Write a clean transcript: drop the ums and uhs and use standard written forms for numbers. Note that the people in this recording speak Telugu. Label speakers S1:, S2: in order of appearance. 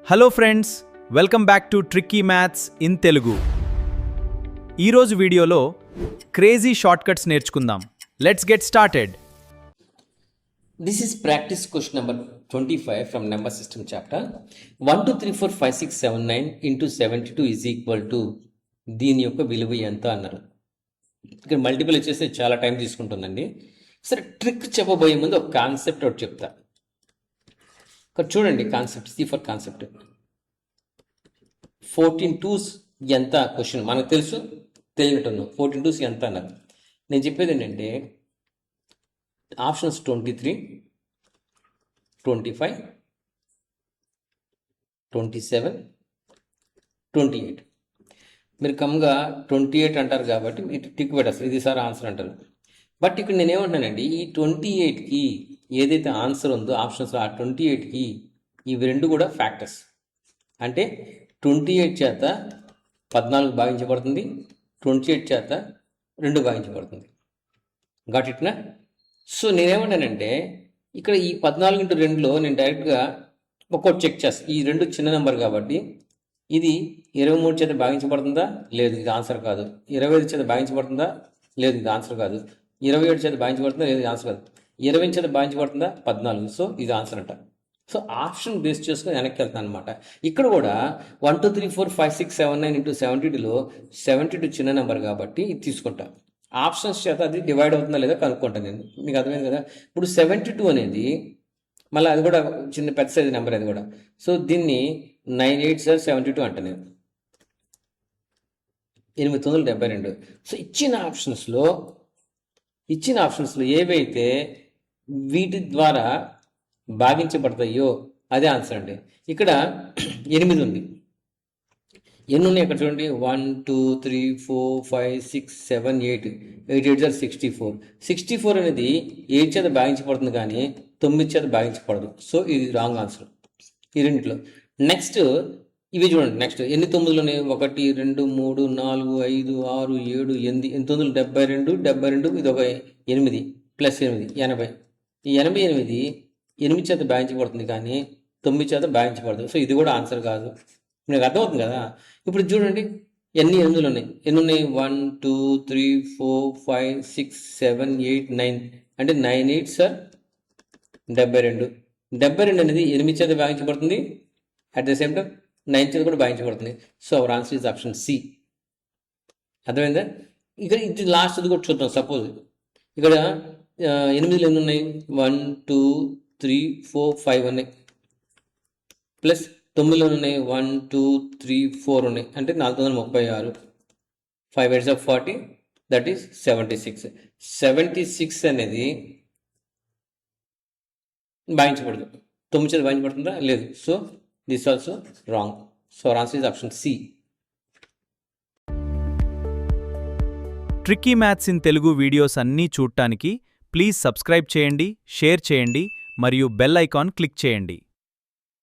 S1: Hello friends, welcome back to tricky maths in Telugu. ఈరోజు వీడియోలో క్రేజీ షార్ట్కట్స్ నేర్చుకుందాం. Let's get started.
S2: This is practice question number 25 from number system chapter. 1 2 3 4 5 6 7 9 into 72 is equal to దీని యొక్క విలువ ఎంత అన్నారు. ఇక్కడ మల్టిపుల్ వచ్చేసి చాలా టైం తీసుకుంటుందండి. సరే, ట్రిక్ చెప్పబోయే ముందు ఒక కాన్సెప్ట్ ఒకటి చెప్తా. ఇక్కడ చూడండి, concept C for concept. 14 2s ఎంత క్వశ్చన్ మనకు తెలుసు, తెలియనట్టున్నాం. 14 2s ఎంత అన్నారు. నేను చెప్పేది ఏంటంటే ఆప్షన్స్ 23, 25, 27, 28. మీరు కమ్గా 28 అంటారు కాబట్టి మీరు టిక్ పెట్టేస్తారు, ఇది సార్ ఆన్సర్ అంటారు. బట్ ఇక్కడ నేను ఏమంటున్నానండి, ఈ 28కి ఏదైతే ఆన్సర్ ఉందో ఆప్షన్స్ ఆ 28కి ఇవి రెండు కూడా ఫ్యాక్టర్స్. అంటే 28 చేత 14 భాగించబడుతుంది, 28 చేత 2 భాగించబడుతుంది. గాట్ ఇట్నా? సో నేనేమంటానంటే ఇక్కడ ఈ 14x2లో నేను డైరెక్ట్గా ఒక్కొక్కటి చెక్ చేస్తాను. ఈ రెండు చిన్న నెంబర్ కాబట్టి ఇది 23 చేత భాగించబడుతుందా? లేదు, ఇది ఆన్సర్ కాదు. 25 చేత భాగించబడుతుందా? లేదు, ఇది ఆన్సర్ కాదు. 27 చేత భాగించబడుతుందా? లేదు, ఇది ఆన్సర్ కాదు. 20 చేత భాగించబడుతుందా? 14. సో ఇది ఆన్సర్ అంట. సో ఆప్షన్ బేస్ చేసుకుని వెనక్కి వెళ్తాను అనమాట. ఇక్కడ కూడా 1 2 3 4 5 6 7 9 ఇంటూ 72లో 72 చిన్న నెంబర్ కాబట్టి ఇది తీసుకుంటా. ఆప్షన్స్ చేత అది డివైడ్ అవుతుందా లేదా కనుక్కుంటాను నేను. మీకు అర్థమైంది కదా? ఇప్పుడు 72 అనేది మళ్ళీ అది కూడా చిన్న పెద్ద సైజు నెంబర్ అది కూడా. సో దీన్ని 9 8 సార్ 72 అంట నేను. 872. సో ఇచ్చిన ఆప్షన్స్లో ఏవైతే వీటి ద్వారా భాగించబడతాయో అదే ఆన్సర్ అండి. ఇక్కడ 8 ఉంది. ఎన్ని ఉన్నాయి అక్కడ చూడండి, 1 2 3 4 5 6 7 8 8 8 64. 64 అనేది 8 చేత భాగించబడుతుంది కానీ 9 చేత భాగించబడదు. సో ఇది రాంగ్ ఆన్సర్ ఈ రెండింటిలో. నెక్స్ట్ ఇవి చూడండి. నెక్స్ట్ ఎన్ని 9లు ఉన్నాయి? 1 2 3 4 5 6 7 8 ఎన్ని 9లు? 72. ఇది ఒక 8 ప్లస్ 8 80. ఈ 88 8 చేత భాగించబడుతుంది కానీ 9 చేత భాగించబడదు. సో ఇది కూడా ఆన్సర్ కాదు. మీకు అర్థమవుతుంది కదా? ఇప్పుడు చూడండి, ఎన్ని 8లు ఉన్నాయి? ఎన్ని ఉన్నాయి? 1 2 3 4 5 6 7 8 9 అంటే 9 8 సార్ 72. 72 అనేది 8 చేత భాగించబడుతుంది, అట్ ద సేమ్ టైం 9 చేత కూడా భాగించబడుతుంది. So our answer is option C. అర్థమైందా? ఇక్కడ ఇది లాస్ట్ అది కూడా చూద్దాం. సపోజ్ ఇక్కడ 8లు ఎన్ని ఉన్నాయి? 1 2 3 4 5 ఉన్నాయి. ప్లస్ 9లు ఉన్నాయి? 1 2 3 4 ఉన్నాయి. అంటే 436. 5 8 40, దట్ ఈస్ 76. 76 అనేది భాగించబడదు. 9 చేత భాగించబడుతుందా? లేదు. So this also wrong. So answer is option C.
S1: Tricky maths in Telugu videos అన్నీ చూడటానికి ప్లీజ్ సబ్స్క్రైబ్ చేయండి, షేర్ చేయండి మరియు బెల్ ఐకాన్ క్లిక్ చేయండి.